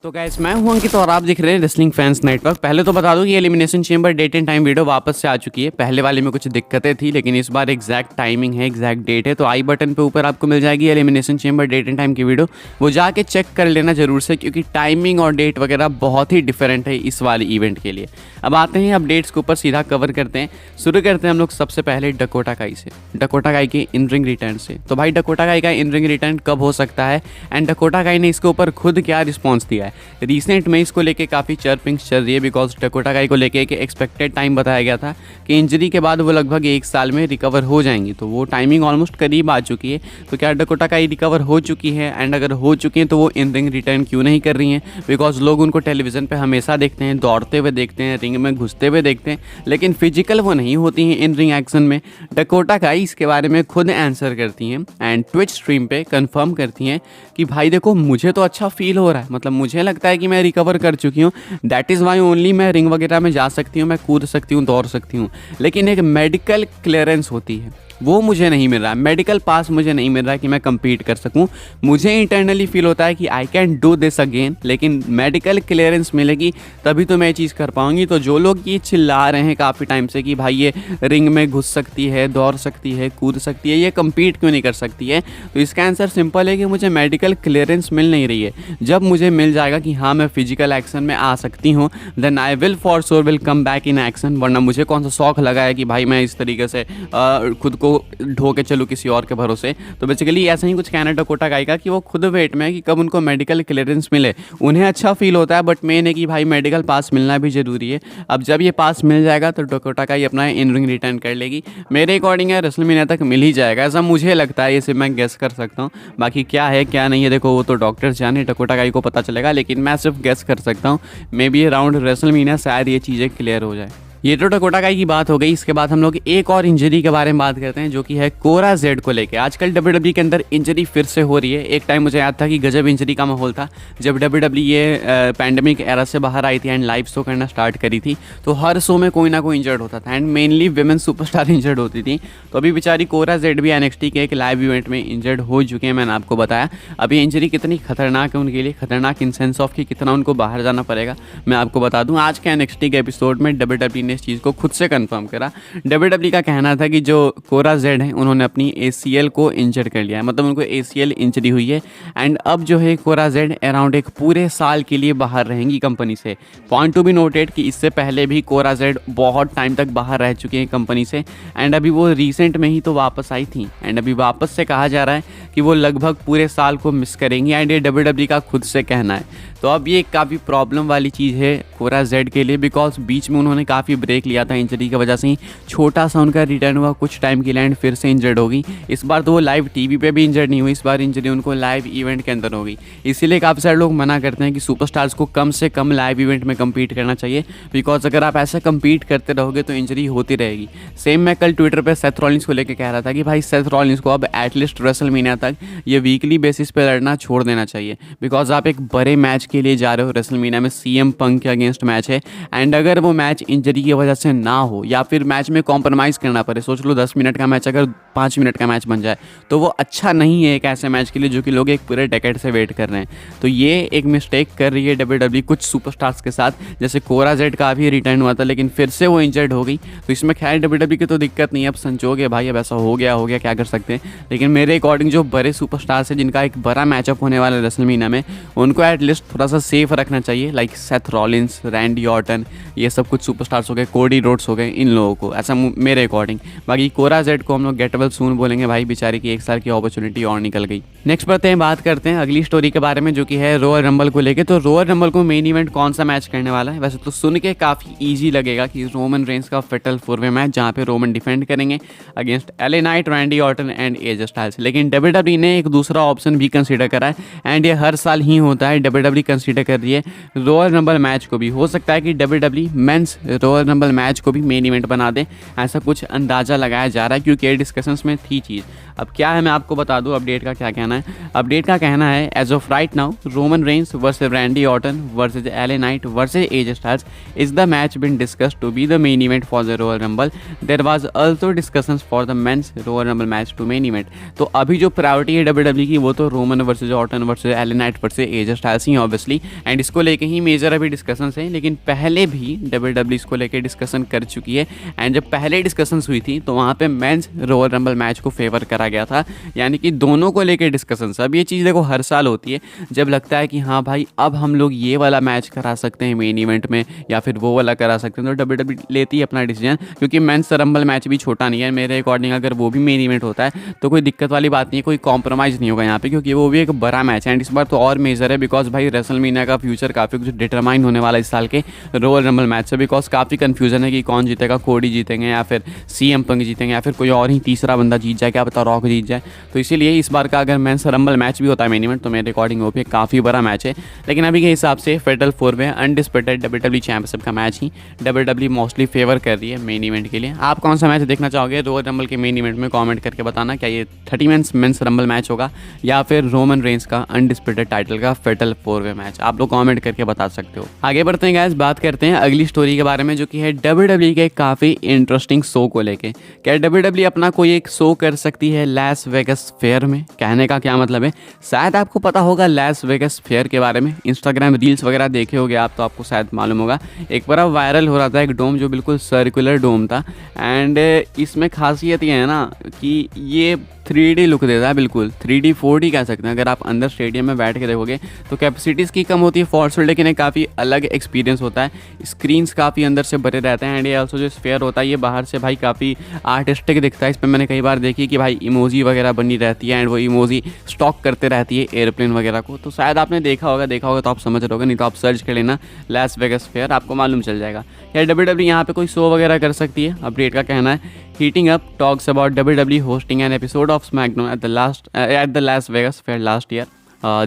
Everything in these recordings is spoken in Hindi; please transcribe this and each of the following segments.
तो गाइस मैं हूं अंकित और आप देख रहे हैं रेसलिंग फैंस नेटवर्क। पहले तो बता दूं कि elimination chamber date and time video वापस से आ चुकी है। पहले वाले में कुछ दिक्कतें थी लेकिन इस बार एग्जैक्ट टाइमिंग है, एग्जैक्ट डेट है। तो आई बटन पे ऊपर आपको मिल जाएगी elimination chamber date and time की वीडियो, वो जाके चेक कर लेना जरूर से, क्योंकि टाइमिंग और डेट वगैरह बहुत ही डिफरेंट है इस वाले इवेंट के लिए। अब आते हैं अपडेट्स के ऊपर, सीधा कवर करते हैं। शुरू करते हैं हम लोग सबसे पहले डकोटा काई से, डकोटा काई के इन रिंग रिटर्न से। तो भाई डकोटा काई का इन रिंग रिटर्न कब हो सकता है एंड डकोटा काई ने इसके ऊपर खुद क्या रिस्पॉन्स दिया है। रिसेंट में इसको लेके काफ़ी चर्पिंग्स चल रही है, बिकॉज डकोटा काई को लेके एक एक्सपेक्टेड टाइम बताया गया था कि इंजरी के बाद वो लगभग 1 साल में रिकवर हो जाएंगी। तो वो टाइमिंग ऑलमोस्ट करीब आ चुकी है। तो क्या डकोटा काई रिकवर हो चुकी है एंड अगर हो चुकी हैं तो वो इन रिंग रिटर्न क्यों नहीं कर रही हैं? बिकॉज लोग उनको टेलीविज़न पे हमेशा देखते हैं, दौड़ते हुए देखते हैं, रिंग में घुसते हुए देखते हैं, लेकिन फिजिकल वो नहीं होती हैं इन रिंग एक्शन में। डकोटा काई इसके बारे में खुद आंसर करती हैं एंड ट्विच स्ट्रीम पे कंफर्म करती हैं कि भाई देखो मुझे तो अच्छा फील हो रहा है, मतलब मुझे लगता है कि मैं रिकवर कर चुकी हूँ, दैट इज़ वाई ओनली मैं रिंग वगैरह में जा सकती हूँ, मैं कूद सकती हूँ, दौड़ सकती हूँ। लेकिन एक मेडिकल क्लियरेंस होती है, वो मुझे नहीं मिल रहा है, मेडिकल पास मुझे नहीं मिल रहा है कि मैं compete कर सकूं। मुझे इंटरनली फील होता है कि I can do this again, लेकिन मेडिकल क्लियरेंस मिलेगी तभी तो मैं ये चीज़ कर पाऊंगी। तो जो लोग ये चिल्ला रहे हैं काफ़ी टाइम से कि भाई ये रिंग में घुस सकती है, दौड़ सकती है, कूद सकती है, ये compete क्यों नहीं कर सकती है, तो इसका आंसर सिंपल है कि मुझे मेडिकल क्लियरेंस मिल नहीं रही है। जब मुझे मिल जाएगा कि हाँ मैं फिजिकल एक्शन में आ सकती हूँ, then I will for sure will come back in action. वरना मुझे कौन सा शौक लगा है कि भाई मैं इस तरीके से खुद को ढो के चलूँ किसी और के भरोसे। तो बेसिकली ऐसा ही कुछ कहना है डकोटा काई का कि वो खुद वेट में है कि कब उनको मेडिकल क्लियरेंस मिले। उन्हें अच्छा फील होता है, बट मेन है कि भाई मेडिकल पास मिलना भी ज़रूरी है। अब जब ये पास मिल जाएगा तो डकोटा काई अपना इन रिंग रिटर्न कर लेगी। मेरे अकॉर्डिंग है रेसलमेनिया तक मिल ही जाएगा, ऐसा मुझे लगता है। ये सिर्फ मैं गेस कर सकता हूँ, बाकी क्या है क्या नहीं है देखो वो तो डॉक्टर्स जाने, डकोटा काई को पता चलेगा। लेकिन मैं सिर्फ गेस कर सकता हूँ, मे बी अराउंड रेसलमेनिया शायद ये चीज़ें क्लियर हो जाए। ये तो डकोटा काई की बात हो गई। इसके बाद हम लोग एक और इंजरी के बारे में बात करते हैं, जो कि है कोरा जेड को लेके। आजकल डब्ल्यूडब्ल्यूई के अंदर इंजरी फिर से हो रही है। एक टाइम मुझे याद था कि गजब इंजरी का माहौल था जब डब्ल्यूडब्ल्यूई ये पैंडेमिक एरा से बाहर आई थी एंड लाइव शो करना स्टार्ट करी थी, तो हर शो में कोई ना कोई इंजर्ड होता था and mainly women superstar injured होती थी। तो अभी बेचारी कोरा जेड भी एनएक्सटी के एक लाइव इवेंट में इंजर्ड हो चुके हैं, मैंने आपको बताया। अभी इंजरी कितनी खतरनाक है उनके लिए, खतरनाक इन सेंस ऑफ कि कितना उनको बाहर जाना पड़ेगा, मैं आपको बता दूँ। आज के एनएक्सटी के एपिसोड में डब्ल्यूडब्ल्यूई ने इस चीज़ को खुद से कंफर्म करा। डब्ल्यूडब्ल्यूई का कहना था कि जो कोरा जेड है उन्होंने अपनी एसीएल को इंजर्ड कर लिया है, मतलब उनको एसीएल इंजरी हुई है एंड अब जो है कोरा जेड अराउंड एक पूरे साल के लिए बाहर रहेंगी कंपनी से। पॉइंट टू बी नोटेड कि इससे पहले भी कोरा जेड बहुत टाइम तक बाहर रह चुके हैं कंपनी से एंड अभी वो रिसेंट में ही तो वापस आई थी एंड अभी वापस से कहा जा रहा है कि वो लगभग पूरे साल को मिस करेंगी एंड ये डब्ल्यूडब्ल्यूई का खुद से कहना है। तो अब ये काफ़ी प्रॉब्लम वाली चीज़ है कोरा जेड के लिए, बिकॉज बीच में उन्होंने काफ़ी ब्रेक लिया था इंजरी की वजह से ही, छोटा सा उनका रिटर्न हुआ कुछ टाइम के लिए एंड फिर से इंजर्ड हो गई। इस बार तो वो लाइव टीवी पे भी इंजर्ड नहीं हुई, इस बार इंजरी उनको लाइव इवेंट के अंदर हो गई। इसीलिए काफ़ी सारे लोग मना करते हैं कि सुपरस्टार्स को कम से कम लाइव इवेंट में कम्पीट करना चाहिए, बिकॉज अगर आप ऐसा कम्पीट करते रहोगे तो इंजरी होती रहेगी। सेम मैं कल ट्विटर पर सेथ रॉलिंस को लेकर कह रहा था कि भाई सेथ रॉलिंस को अब एटलीस्ट रेसलमेनिया तक ये वीकली बेसिस पे लड़ना छोड़ देना चाहिए, बिकॉज आप एक बड़े मैच के लिए जा रहे हो। रेसलमेनिया में सीएम पंक के अगेंस्ट मैच है एंड अगर वो मैच इंजरी की वजह से ना हो या फिर मैच में कॉम्प्रोमाइज़ करना पड़े, सोच लो 10 मिनट का मैच अगर 5 मिनट का मैच बन जाए तो वो अच्छा नहीं है एक ऐसे मैच के लिए जो कि लोग एक पूरे डेकेड से वेट कर रहे हैं। तो ये एक मिस्टेक कर रही है डब्ल्यूडब्ल्यूई कुछ सुपरस्टार्स के साथ, जैसे कोरा जेड का भी रिटर्न हुआ था लेकिन फिर से वो इंजर्ड हो गई। तो इसमें खैर डब्ल्यूडब्ल्यूई की तो दिक्कत नहीं है, अब संजोग है भाई, अब ऐसा हो गया क्या कर सकते हैं। लेकिन मेरे अकॉर्डिंग जो बड़े सुपरस्टार्स हैं जिनका एक बड़ा मैचअप होने वाला है रेसलमेनिया में, उनको एटलीस्ट थोड़ा सा सेफ रखना चाहिए, like Seth Rollins, Randy Orton, ये सब कुछ सुपरस्टार्स हो गए, कोडी रोड्स हो गए, इन लोगों को, ऐसा मेरे अकॉर्डिंग। बाकी कोरा जेड को हम लोग गेट वेल सून बोलेंगे भाई, बेचारी की 1 साल की अपॉर्चुनिटी और निकल गई। नेक्स्ट बढ़ते हैं, बात करते हैं अगली स्टोरी के बारे में जो कि है रॉयल रंबल को लेके। तो रॉयल रंबल को मेन इवेंट कौन सा मैच करने वाला है? वैसे तो सुन के काफ़ी ईजी लगेगा कि रोमन रेंस का फेटल 4-वे मैच जहाँ पे रोमन डिफेंड करेंगे against LA Knight, Randy Orton and AJ Styles. लेकिन डब्ल्यूडब्ल्यूई ने एक दूसरा ऑप्शन भी कंसीडर करा है एंड ये हर साल ही होता है, डब्ल्यूडब्ल्यूई कंसीडर कर रही है रॉयल रंबल मैच को भी। हो सकता है कि WWE men's royal rumble match को भी मेन इवेंट बना दे, ऐसा कुछ अंदाज़ा लगाया जा रहा है क्योंकि ये डिस्कशंस में थी चीज़। अब क्या है मैं आपको बता दूं अपडेट का क्या कहना है। अपडेट का कहना है as of right now Roman Reigns versus Randy Orton versus LA Knight versus AJ Styles is the match been discussed to be the main event for the royal rumble. There was also discussions for the men's royal rumble match to main event. तो अभी जो प्रायोरिटी है डब्ल्यूडब्ल्यू की वो तो Roman versus Orton versus LA Knight versus AJ Styles ही ऑब्वियसली, एंड इसको लेके ही मेजर अभी डिस्कशंस हैं। लेकिन पहले भी डब्ल्यूडब्ल्यू इसको लेके डिस्कशन कर चुकी है, एंड जब पहले डिस्कशंस हुई थी तो वहाँ पे मेंस रॉयल रंबल मैच को फेवर करा गया था, यानी कि दोनों को लेके डिस्कशंस। अब ये चीज़ देखो हर साल होती है जब लगता है कि हाँ भाई अब हम लोग ये वाला मैच करा सकते हैं मेन इवेंट में या फिर वो वाला करा सकते हैं, तो डब्ल्यूडब्ल्यू लेती है अपना डिसीजन, क्योंकि मेंस रंबल मैच भी छोटा नहीं है मेरे अकॉर्डिंग। अगर वो भी मेन इवेंट होता है तो कोई दिक्कत वाली बात नहीं है, कोई कॉम्प्रोमाइज़ नहीं होगा यहाँ पे, क्योंकि वो भी एक बड़ा मैच है। एंड इस बार तो और मेजर है बिकॉज भाई रेसलमेनिया का फ्यूचर काफ़ी कुछ डिटरमाइन होने वाला है इस साल के रॉयल रंबल मैच से, बिकॉज काफ़ी कन्फ्यूजन है कि कौन जीतेगा, कोडी जीतेंगे या फिर CM पंक जीतेंगे या फिर कोई और ही तीसरा बंदा जीत जाए, क्या पता रॉक जीत जाए। तो इसीलिए इस बार का अगर मेंस रंबल मैच भी होता है मेन इवेंट तो मेरे अकॉर्डिंग वो भी काफ़ी बड़ा मैच है। लेकिन अभी के हिसाब से फेटल 4 में अनडिस्प्यूटेड डब्ल्यूडब्ल्यू चैंपियनशिप का मैच ही डब्ल्यूडब्ल्यू मोस्टली फेवर कर रही है मेन इवेंट के लिए। आप कौन सा मैच देखना चाहोगे रॉयल रंबल के मेन इवेंट में, कमेंट करके बताना। क्या ये 30 मेंस रंबल मैच होगा या फिर रोमन रेंस का अनडिस्प्यूटेड टाइटल का फेटल 4 वे मैच, आप लोग कमेंट करके बता सकते हो। आगे बढ़ते हैं गाइस, बात करते हैं अगली स्टोरी के बारे में जो कि है डब्ल्यूडब्ल्यू के काफ़ी इंटरेस्टिंग शो को लेके। क्या डब्ल्यूडब्ल्यू अपना कोई एक शो कर सकती है लास वेगस फेयर में? कहने का क्या मतलब है, शायद आपको पता होगा लास वेगस फेयर के बारे में, इंस्टाग्राम रील्स वगैरह देखे होगे आप तो आपको शायद मालूम होगा। एक बार वायरल हो रहा था एक डोम जो बिल्कुल सर्कुलर डोम था, एंड इसमें खासियत ये है ना कि ये 3D लुक देता है, बिल्कुल 3D 4D कह सकते हैं। अगर आप अंदर स्टेडियम में बैठ के देखोगे तो कैपेसिटीज़ की कम होती है फॉर्स, लेकिन एक काफ़ी अलग एक्सपीरियंस होता है। स्क्रीन्स काफ़ी अंदर से भरे रहते हैं, एंड ये ऑल्सो जो स्फेयर होता है ये बाहर से भाई काफ़ी आर्टिस्टिक दिखता है। इस पर मैंने कई बार देखी कि भाई इमोजी वगैरह बनी रहती है, एंड वो इमोजी स्टॉक करते रहती है एयरप्लेन वगैरह को। तो शायद आपने देखा होगा तो आप समझ रहोगे, नहीं तो आप सर्च कर लेना लास वेगस फेयर, आपको मालूम चल जाएगा। या डब्ल्यूडब्ल्यू यहाँ पे कोई शो वगैरह कर सकती है, अपडेट का कहना है। Heating up talks about WWE hosting an episode of SmackDown at the Las Vegas Fair last year.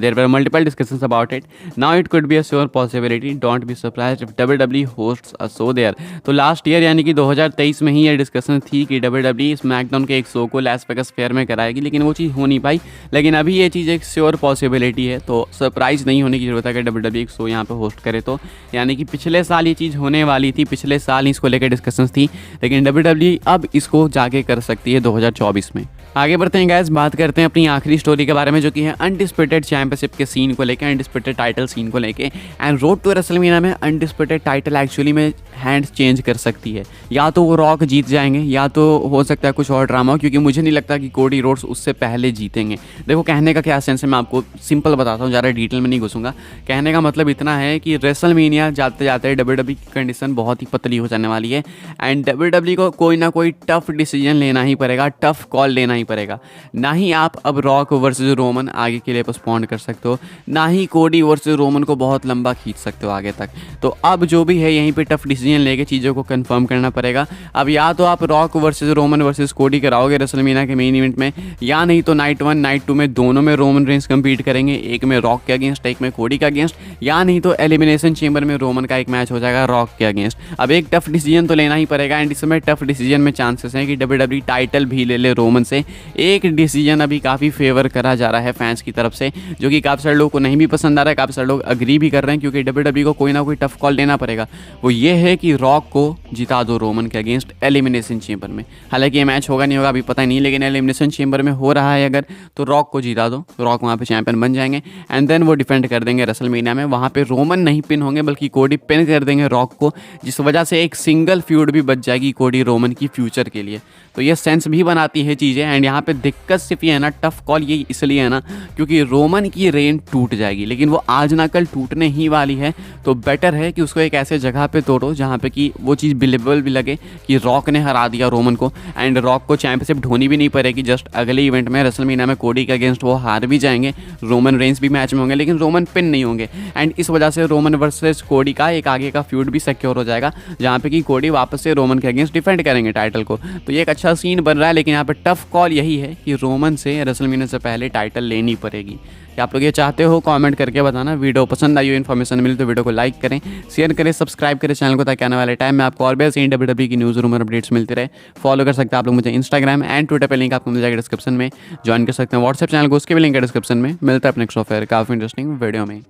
There were multiple discussions about it. Now it could be a sure possibility. Don't be surprised if WWE hosts a show there. तो लास्ट ईयर यानी कि 2023 में ही ये डिस्कशन थी कि WWE स्मैकडाउन के एक शो को लास वेगस फेयर में कराएगी, लेकिन वो चीज़ हो नहीं पाई। लेकिन अभी ये चीज़ एक श्योर पॉसिबिलिटी है, तो सरप्राइज नहीं होने की जरूरत है कि WWE एक शो यहाँ पे होस्ट करे। तो यानी कि पिछले साल ये चीज़ होने वाली थी, पिछले साल ही इसको लेकर डिस्कशंस थी, लेकिन WWE अब इसको जाके कर सकती है 2024 में। आगे बढ़ते हैं गाइस, बात करते हैं अपनी आखिरी स्टोरी के बारे में जो कि है अनडिस्प्यूटेड चैंपियनशिप के सीन को लेकर, अनडिस्प्यूटेड टाइटल सीन को लेके। एंड रोड टू रेसलमेनिया में अनडिस्प्यूटेड टाइटल एक्चुअली में हैंड्स चेंज कर सकती है, या तो वो रॉक जीत जाएंगे या तो हो सकता है कुछ और ड्रामा हो, क्योंकि मुझे नहीं लगता कि कोडी रोड्स उससे पहले जीतेंगे। देखो कहने का क्या सेंस है, मैं आपको सिंपल बताता हूँ, ज़्यादा डिटेल में नहीं घुसूंगा। कहने का मतलब इतना है कि रेसलमेनिया जाते जाते डब्ल्यूडब्ल्यू की कंडीशन बहुत ही पतली हो जाने वाली है, एंड डब्ल्यूडब्ल्यू को कोई ना कोई टफ डिसीजन लेना ही पड़ेगा, टफ कॉल लेना ही पड़ेगा। ना ही आप अब रॉक वर्सेस रोमन आगे के लिए पोस्टपोन कर सकते हो, ना ही कोडी वर्सेस रोमन को बहुत लंबा खींच सकते हो आगे तक। तो अब जो भी है यहीं पे टफ डिसीजन लेके चीज़ों को कंफर्म करना पड़ेगा। अब या तो आप रॉक वर्सेस रोमन वर्सेस कोडी कराओगे रेसलमेनिया के मेन इवेंट में, या नहीं तो नाइट 1 नाइट 2 में दोनों में रोमन रेंस कंपीट करेंगे, एक में रॉक के अगेंस्ट एक में कोडी के अगेंस्ट, या नहीं तो एलिमिनेशन चेंबर में रोमन का एक मैच हो जाएगा रॉक के अगेंस्ट। अब एक टफ डिसीजन तो लेना ही पड़ेगा, एंड इसमें टफ डिसीजन में चांसेस हैं कि डब्ल्यूडब्ल्यू टाइटल भी ले ले रोमन से। एक डिसीजन अभी काफ़ी फेवर करा जा रहा है फैंस की तरफ से, जो कि काफ़ी सारे लोगों को नहीं भी पसंद आ रहा है, काफ़ी सारे लोग अग्री भी कर रहे हैं, क्योंकि डब्ल्यूडब्ल्यू को कोई ना कोई टफ कॉल लेना पड़ेगा। वो ये है कि रॉक को जिता दो रोमन के अगेंस्ट एलिमिनेशन चेंबर में। हालांकि ये मैच होगा नहीं होगा अभी पता नहीं, लेकिन एलिमिनेशन चेंबर में हो रहा है अगर, तो रॉक को जिता दो, रॉक वहाँ पे चैंपियन बन जाएंगे, एंड देन वो डिफेंड कर देंगे रेसलमेनिया में। वहाँ पे रोमन नहीं पिन होंगे बल्कि कोडी पिन कर देंगे रॉक को, जिस वजह से एक सिंगल फ्यूड भी बच जाएगी कोडी रोमन की फ्यूचर के लिए। तो ये सेंस भी बनाती है चीज़ें। एंड यहाँ पे दिक्कत सिर्फ ये है ना, टफ कॉल ये इसलिए है ना क्योंकि रोमन की रेन टूट जाएगी, लेकिन वो आज ना कल टूटने ही वाली है। तो बेटर है कि उसको एक ऐसे जगह पे तोड़ो जहाँ पे कि वो चीज़ बिलीवेबल भी लगे कि रॉक ने हरा दिया रोमन को, एंड रॉक को चैंपियनशिप ढोनी भी नहीं पड़ेगी। जस्ट अगले इवेंट में रेसलमेनिया में कोडी के अगेंस्ट वो हार भी जाएंगे, रोमन रेंस भी मैच में होंगे, लेकिन रोमन पिन नहीं होंगे, एंड इस वजह से रोमन वर्सेस कोडी का एक आगे का फ्यूड भी सिक्योर हो जाएगा, जहाँ पे कि कोडी वापस से रोमन के अगेंस्ट डिफेंड करेंगे टाइटल को। तो ये एक अच्छा सीन बन रहा है, लेकिन यहाँ पे टफ कॉल यही है कि रोमन से रेसलमेनिया से पहले टाइटल लेनी पड़ेगी। कि आप लोग ये चाहते हो, कमेंट करके बताना। वीडियो पसंद आई हो, इन्फॉर्मेशन मिली तो वीडियो को लाइक करें, शेयर करें, सब्सक्राइब करें चैनल को, ताकि आने वाले टाइम में आपको और भी ऐसे WWE की न्यूज़ रूमर अपडेट्स मिलती रहे। फॉलो कर सकते हैं आप लोग मुझे इंस्टाग्राम एंड ट्विटर पर, लिंक आपको मिल जाएगा डिस्क्रिप्शन में। ज्वाइन कर सकते हैं व्हाट्सएप चैनल को, उसके भी लिंक है डिस्क्रिप्शन में। मिलता है अपने नेक्स्ट ऑफर काफ़ी इंटरेस्टिंग वीडियो में।